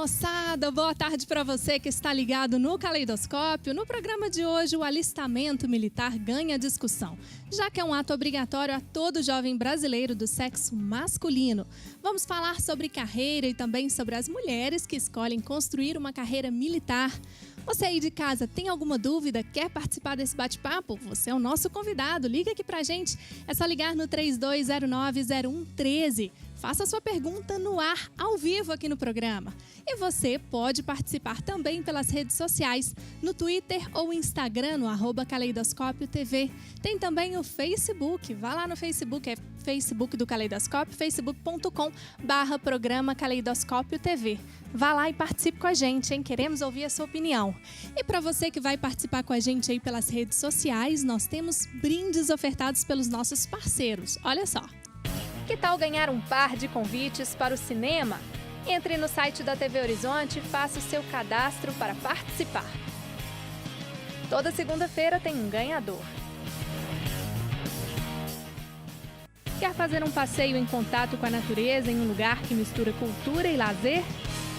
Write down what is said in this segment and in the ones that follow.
moçada, boa tarde para você que está ligado no Caleidoscópio. No programa de hoje, o alistamento militar ganha discussão, já que é um ato obrigatório a todo jovem brasileiro do sexo masculino. Vamos falar sobre carreira e também sobre as mulheres que escolhem construir uma carreira militar. Você aí de casa tem alguma dúvida? Quer participar desse bate-papo? Você é o nosso convidado. Liga aqui pra gente. É só ligar no 3209-0113. Faça a sua pergunta no ar, ao vivo aqui no programa. E você pode participar também pelas redes sociais, no Twitter ou Instagram, no @Caleidoscópio TV. Tem também o Facebook. Vá lá no Facebook, é Facebook do Caleidoscópio, facebook.com/programa Caleidoscópio TV. Vá lá e participe com a gente, hein? Queremos ouvir a sua opinião. E para você que vai participar com a gente aí pelas redes sociais, nós temos brindes ofertados pelos nossos parceiros. Olha só. Que tal ganhar um par de convites para o cinema? Entre no site da TV Horizonte e faça o seu cadastro para participar. Toda segunda-feira tem um ganhador. Quer fazer um passeio em contato com a natureza em um lugar que mistura cultura e lazer?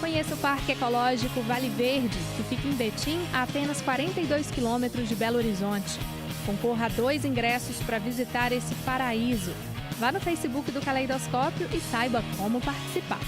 Conheça o Parque Ecológico Vale Verde, que fica em Betim, a apenas 42 quilômetros de Belo Horizonte. Concorra a 2 ingressos para visitar esse paraíso. Vá no Facebook do Caleidoscópio e saiba como participar.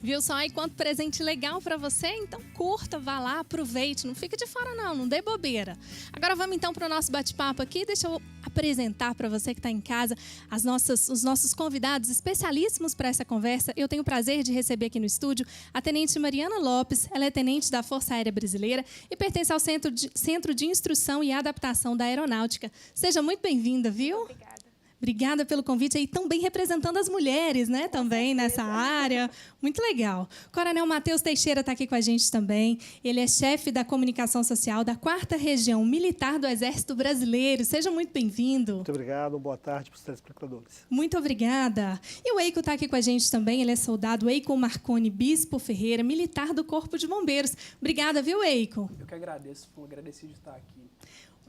Viu só aí quanto presente legal para você? Então curta, vá lá, aproveite, não fique de fora não dê bobeira. Agora vamos então para o nosso bate-papo aqui. Deixa eu apresentar para você que está em casa os nossos convidados especialíssimos para essa conversa. Eu tenho o prazer de receber aqui no estúdio a Tenente Mariana Lopes. Ela é tenente da Força Aérea Brasileira e pertence ao Centro de Instrução e Adaptação da Aeronáutica. Seja muito bem-vinda, viu? Obrigada. Obrigada pelo convite aí, também representando as mulheres, né, também nessa área. Muito legal. Coronel Matheus Teixeira está aqui com a gente também. Ele é chefe da comunicação social da 4ª Região Militar do Exército Brasileiro. Seja muito bem-vindo. Muito obrigado, boa tarde para os telespectadores. Muito obrigada. E o Eico está aqui com a gente também. Ele é soldado Eico Marconi Bispo Ferreira, militar do Corpo de Bombeiros. Obrigada, viu, Eico? Eu que agradeço, fui agradecido de estar aqui.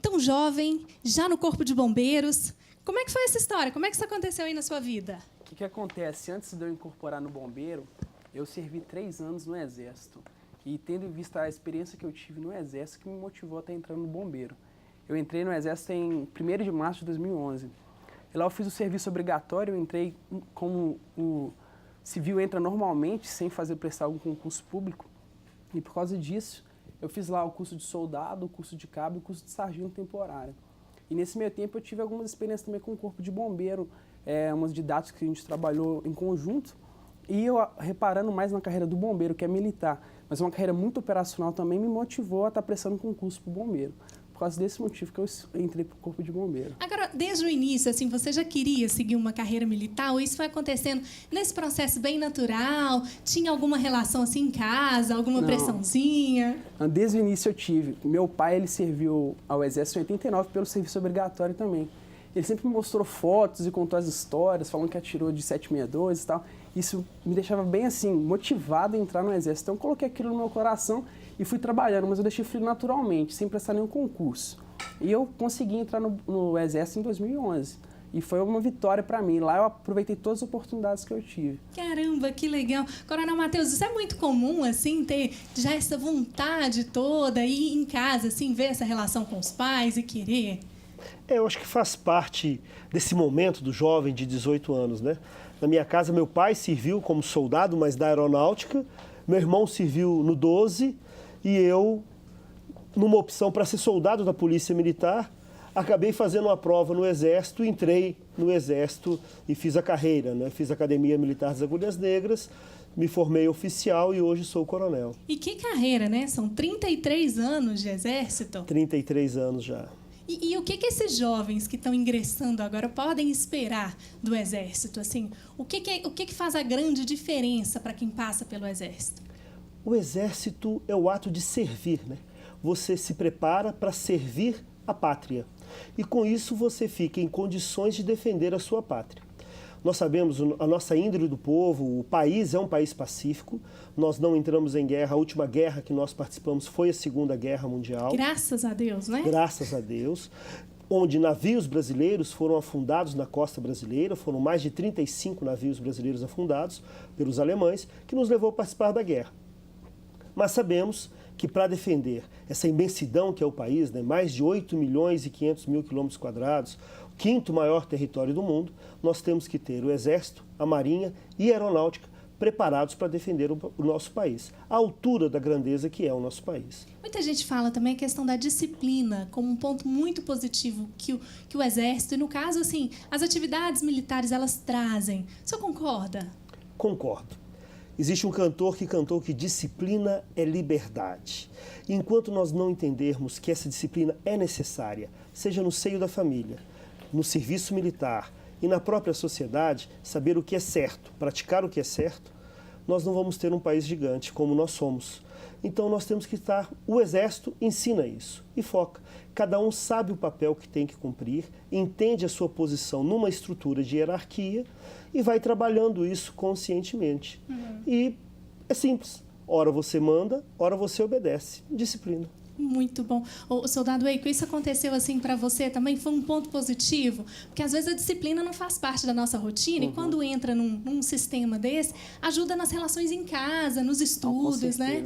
Tão jovem, já no Corpo de Bombeiros. Como é que foi essa história? Como é que isso aconteceu aí na sua vida? O que acontece? Antes de eu incorporar no Bombeiro, eu servi 3 anos no Exército. E tendo em vista a experiência que eu tive no Exército, que me motivou a estar entrando no Bombeiro. Eu entrei no Exército em 1º de março de 2011. E lá eu fiz o serviço obrigatório, eu entrei como o civil entra normalmente, sem prestar algum concurso público. E por causa disso, eu fiz lá o curso de soldado, o curso de cabo e o curso de sargento temporário. E nesse meio tempo eu tive algumas experiências também com o Corpo de Bombeiro, umas didáticas que a gente trabalhou em conjunto. E eu, reparando mais na carreira do bombeiro, que é militar, mas uma carreira muito operacional também, me motivou a estar prestando concurso para o bombeiro. Por causa desse motivo que eu entrei para o Corpo de Bombeiro. Agora, desde o início, assim, você já queria seguir uma carreira militar? Ou isso foi acontecendo nesse processo bem natural? Tinha alguma relação assim em casa, alguma pressãozinha? Desde o início eu tive. Meu pai, ele serviu ao Exército em 89 pelo serviço obrigatório também. Ele sempre me mostrou fotos e contou as histórias, falando que atirou de 762 e tal. Isso me deixava bem assim, motivado a entrar no Exército. Então eu coloquei aquilo no meu coração e fui trabalhando, mas eu deixei fluir naturalmente, sem prestar nenhum concurso. E eu consegui entrar no Exército em 2011. E foi uma vitória para mim. Lá eu aproveitei todas as oportunidades que eu tive. Caramba, que legal. Coronel Matheus, isso é muito comum, assim, ter já essa vontade toda, ir em casa, assim, ver essa relação com os pais e querer? Eu acho que faz parte desse momento do jovem de 18 anos, né? Na minha casa, meu pai serviu como soldado, mas da aeronáutica. Meu irmão serviu no 12 e eu, numa opção para ser soldado da Polícia Militar, acabei fazendo uma prova no Exército, entrei no Exército e fiz a carreira, né? Fiz a Academia Militar das Agulhas Negras, me formei oficial e hoje sou coronel. E que carreira, né? São 33 anos de Exército. 33 anos já. E o que esses jovens que estão ingressando agora podem esperar do Exército? Assim, o que faz a grande diferença para quem passa pelo Exército? O Exército é o ato de servir, né? Você se prepara para servir a pátria. E com isso você fica em condições de defender a sua pátria. Nós sabemos a nossa índole do povo, o país é um país pacífico, nós não entramos em guerra, a última guerra que nós participamos foi a Segunda Guerra Mundial. Graças a Deus, né? Graças a Deus. onde navios brasileiros foram afundados na costa brasileira, foram mais de 35 navios brasileiros afundados pelos alemães, que nos levou a participar da guerra. Mas sabemos que para defender essa imensidão que é o país, né, mais de 8 milhões e 500 mil quilômetros quadrados, o quinto maior território do mundo, nós temos que ter o Exército, a Marinha e a Aeronáutica preparados para defender o nosso país, à altura da grandeza que é o nosso país. Muita gente fala também a questão da disciplina como um ponto muito positivo que o Exército, e no caso, assim, as atividades militares, elas trazem. O senhor concorda? Concordo. Existe um cantor que cantou que disciplina é liberdade. E enquanto nós não entendermos que essa disciplina é necessária, seja no seio da família, no serviço militar e na própria sociedade, saber o que é certo, praticar o que é certo, nós não vamos ter um país gigante como nós somos. Então nós temos que estar, o Exército ensina isso e foca. Cada um sabe o papel que tem que cumprir, entende a sua posição numa estrutura de hierarquia e vai trabalhando isso conscientemente. E é simples, ora você manda, ora você obedece. Disciplina. Muito bom. O soldado Eico, isso aconteceu assim para você também? Foi um ponto positivo? Porque às vezes a disciplina não faz parte da nossa rotina e quando entra num sistema desse, ajuda nas relações em casa, nos estudos, né?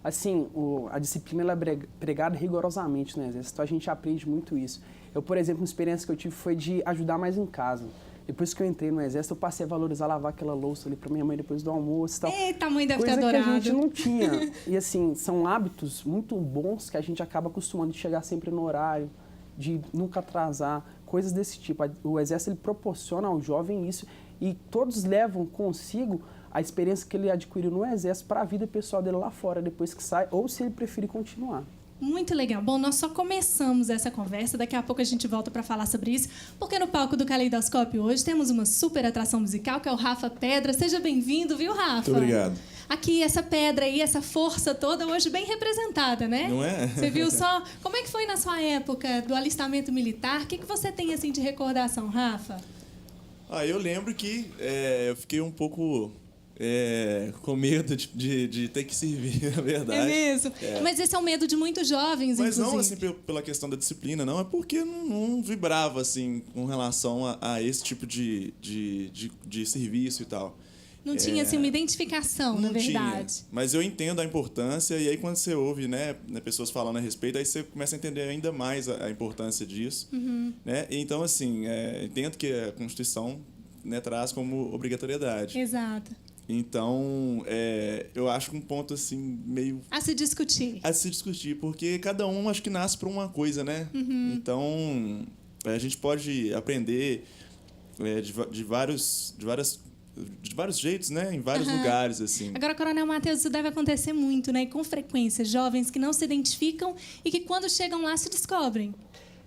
Assim, a disciplina ela é pregada rigorosamente no Exército, então a gente aprende muito isso. Eu, por exemplo, uma experiência que eu tive foi de ajudar mais em casa. Depois que eu entrei no Exército, eu passei a valorizar lavar aquela louça ali para minha mãe depois do almoço e tal. Eita, a mãe deve ter adorado. Coisa que a gente não tinha. E assim, são hábitos muito bons que a gente acaba acostumando de chegar sempre no horário, de nunca atrasar, coisas desse tipo. O Exército ele proporciona ao jovem isso e todos levam consigo a experiência que ele adquiriu no Exército para a vida pessoal dele lá fora, depois que sai, ou se ele preferir continuar. Muito legal. Bom, nós só começamos essa conversa, daqui a pouco a gente volta para falar sobre isso, porque no palco do Caleidoscópio hoje temos uma super atração musical, que é o Rafa Pedra. Seja bem-vindo, viu, Rafa? Muito obrigado. Aqui, essa pedra aí, essa força toda hoje bem representada, né? Não é? Você viu só? Como é que foi na sua época do alistamento militar? O que você tem, assim, de recordação, Rafa? Eu lembro que eu fiquei um pouco... com medo de ter que servir, na verdade. É mesmo? Mas esse é o medo de muitos jovens, mas inclusive. não assim pela questão da disciplina, não. É porque não vibrava assim com relação a esse tipo de serviço e tal. Não tinha assim, uma identificação, na verdade. Tinha, mas eu entendo a importância e aí quando você ouve né, pessoas falando a respeito, aí você começa a entender ainda mais a importância disso. Né? Então, assim, entendo que a Constituição né, traz como obrigatoriedade. Exato. Então, eu acho que um ponto assim meio... A se discutir. A se discutir, porque cada um acho que nasce para uma coisa, né? Então, a gente pode aprender de vários jeitos, né? Em vários lugares, assim. Agora, Coronel Matheus, isso deve acontecer muito, né? E com frequência, jovens que não se identificam e que quando chegam lá se descobrem.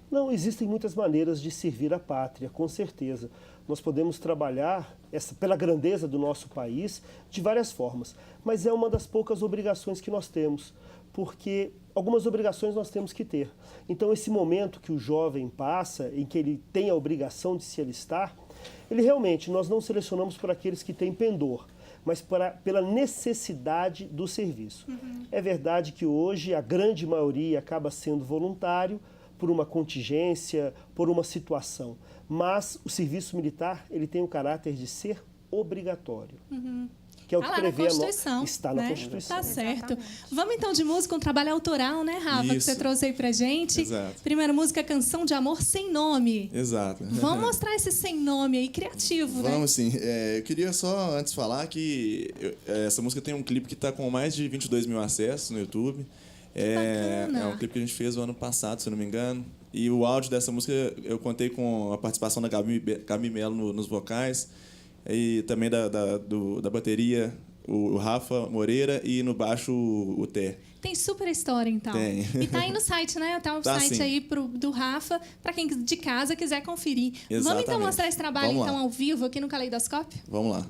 Não, existem muitas maneiras de servir a pátria, com certeza. Nós podemos trabalhar pela grandeza do nosso país de várias formas, mas é uma das poucas obrigações que nós temos, porque algumas obrigações nós temos que ter. Então, esse momento que o jovem passa, em que ele tem a obrigação de se alistar, ele realmente, nós não selecionamos por aqueles que têm pendor, mas pela necessidade do serviço. É verdade que hoje a grande maioria acaba sendo voluntário, por uma contingência, por uma situação. Mas o serviço militar ele tem o caráter de ser obrigatório. Que é o que prevê na Constituição. Está na Constituição. Tá certo. Exatamente. Vamos então de música, um trabalho autoral, né, Rafa? Isso. Que você trouxe aí pra gente. Exato. Primeira música, Canção de Amor Sem Nome. Exato. Vamos mostrar esse sem nome aí, criativo, né? Vamos sim. Eu queria só antes falar que essa música tem um clipe que está com mais de 22 mil acessos no YouTube. É um clipe que a gente fez o ano passado, se eu não me engano. E o áudio dessa música eu contei com a participação da Gabi Melo nos vocais. E também da bateria, o Rafa Moreira, e no baixo o Té. Tem super história, então. Tem. E tá aí no site, né? Tá o site sim. aí do Rafa, para quem de casa quiser conferir. Exatamente. Vamos então mostrar esse trabalho Vamos lá. então ao vivo aqui no Caleidoscópio? Vamos lá.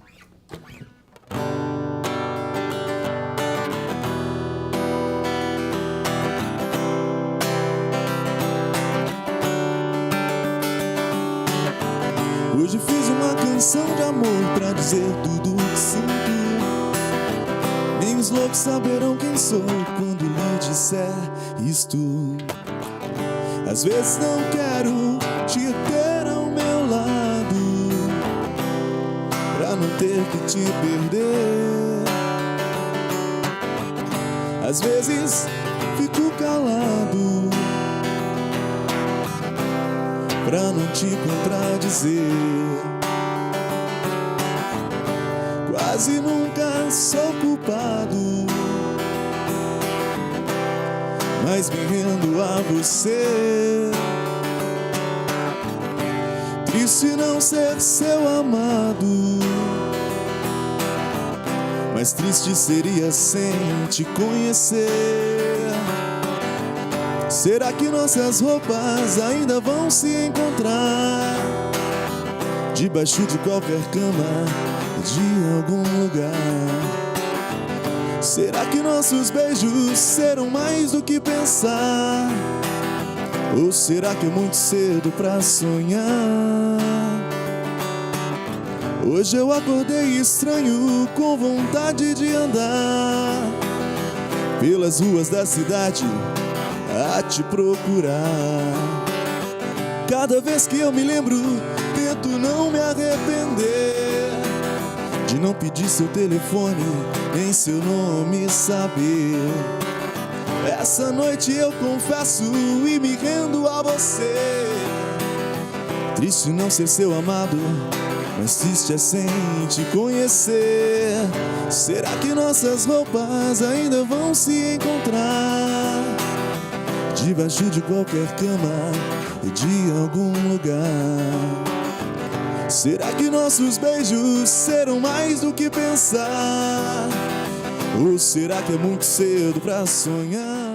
Hoje fiz uma canção de amor pra dizer tudo o que sinto. Nem os loucos saberão quem sou quando lhe disser isto. Às vezes não quero te ter ao meu lado, pra não ter que te perder. Às vezes fico calado, pra não te contradizer. Quase nunca sou culpado, mas me rendo a você. Triste não ser seu amado, mas triste seria sem te conhecer. Será que nossas roupas ainda vão se encontrar debaixo de qualquer cama de algum lugar? Será que nossos beijos serão mais do que pensar? Ou será que é muito cedo pra sonhar? Hoje eu acordei estranho, com vontade de andar pelas ruas da cidade a te procurar. Cada vez que eu me lembro, tento não me arrepender de não pedir seu telefone, nem seu nome saber. Essa noite eu confesso e me rendo a você. Triste não ser seu amado, mas triste é sem te conhecer. Será que nossas roupas ainda vão se encontrar debaixo de qualquer cama de algum lugar? Será que nossos beijos serão mais do que pensar? Ou será que é muito cedo pra sonhar?